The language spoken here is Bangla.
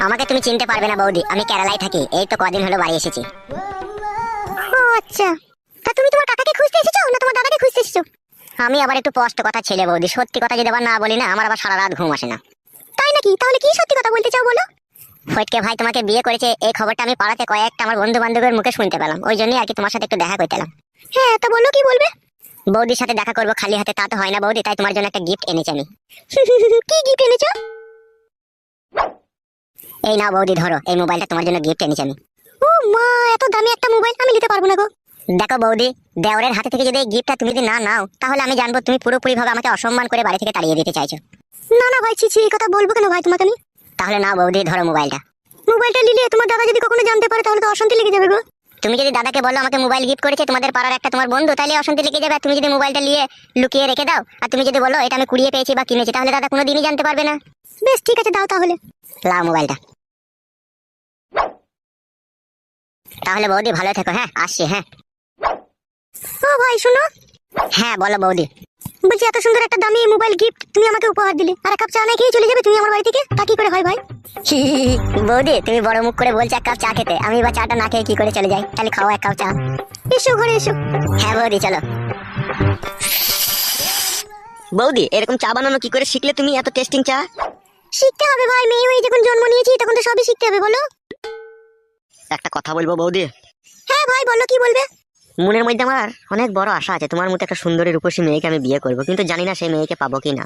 আমাকে তুমি চিনতে পারবে না বৌদি, আমি কেরালায় থাকি, এই তো কদিন হলো বাড়ি এসেছি। ও আচ্ছা, তা তুমি তোমার কাকাকে খুঁজতে এসেছো না তোমার দাদাকে খুঁজতে এসেছো? আমি আবার একটু স্পষ্ট কথা ছেলে বৌদি, সত্যি কথা যদি আবার না বলি না আমার আবার সারা রাত ঘুম আসে না। তাই নাকি? তাহলে কি সত্যি কথা বলতে চাও বলো। ফটকে ভাই তোমাকে বিয়ে করেছে, এই খবরটা আমি পাড়াতে কয়েকটা আমার বন্ধু বান্ধবের মুখে শুনতে পেলাম, ওই জন্যই আর কি তোমার সাথে একটু দেখা করতে এলাম। হ্যাঁ, তা বলো, কি বলবে? বৌদির সাথে দেখা করবো খালি হাতে, তা তো হয় না বৌদি, তাই তোমার জন্য একটা গিফট এনেছি আমি। কি গিফট এনেছো? এই নাও বৌদি ধরো, এই মোবাইলটা তোমার জন্য গিফট এনেছি আমি। ও মা, এত দামি একটা মোবাইল আমি নিতে পারবো না গো। দেখো বৌদি, দেওরের হাতে থেকে যদি এই গিফটটা তুমি যদি না নাও তাহলে আমি জানবো তুমি পুরোপুরি ভাবে আমাকে অসম্মান করে বাড়ি থেকে তাড়িয়ে দিতে চাইছো। না না ভাই, ছি ছি, এই কথা বলবো কেন ভাই তোমাকে আমি? তাহলে নাও বৌদি ধরো মোবাইলটা। মোবাইলটা নিলে তোমার দাদা যদি কখনো জানতে পারে তাহলে তো অশান্তি লেগে যাবে গো। তুমি যদি দাদাকে বলো আমাকে মোবাইল গিফট করেছে তোমাদের পাড়ার একটা তোমার বন্ধু, তাহলে অশান্তি লেগে যাবে। আর তুমি যদি মোবাইলটা নিয়ে লুকিয়ে রেখে দাও, আর তুমি যদি বলো এটা আমি কুড়িয়ে পেয়েছি বা কিনেছি, তাহলে দাদা কোনোদিনই জানতে পারবে না। বেশ ঠিক আছে, দাও তাহলে। লাও মোবাইলটা। তাহলে বৌদি ভালো থেকো, হ্যাঁ আসছি, হ্যাঁ। ও ভাই শোনো, হ্যাঁ বলো বৌদি। বলছি এত সুন্দর একটা দামি মোবাইল গিফট তুমি আমাকে উপহার দিলে, আর এক কাপ চা না খেয়ে চলে যাবে তুমি আমার বাড়ি থেকে, তা কি করে হয় ভাই? বৌদি তুমি বড় মুখ করে বলছো এক কাপ চা খেতে, আমি বা চাটা না খেয়ে কি করে চলে যাই? তাহলে খাও এক কাপ চা। এসো ঘরে এসো। হ্যাঁ বৌদি চলো। বৌদি এরকম চা বানানো কি করে শিখলে তুমি, এত টেস্টিং চা? শিখতে হবে ভাই, মেয়ে হয়ে যখন জন্ম নিয়েছি তখন তো সবই শিখতে হবে, বলো। একটা কথা বলবো বৌদি? হ্যাঁ ভাই বলো, কি বলবে? মনের মধ্যে আমার অনেক বড় আশা আছে, তোমার মতো একটা সুন্দরী রূপসী মেয়েকে আমি বিয়ে করবো, কিন্তু জানি না সেই মেয়েকে পাবো কি না।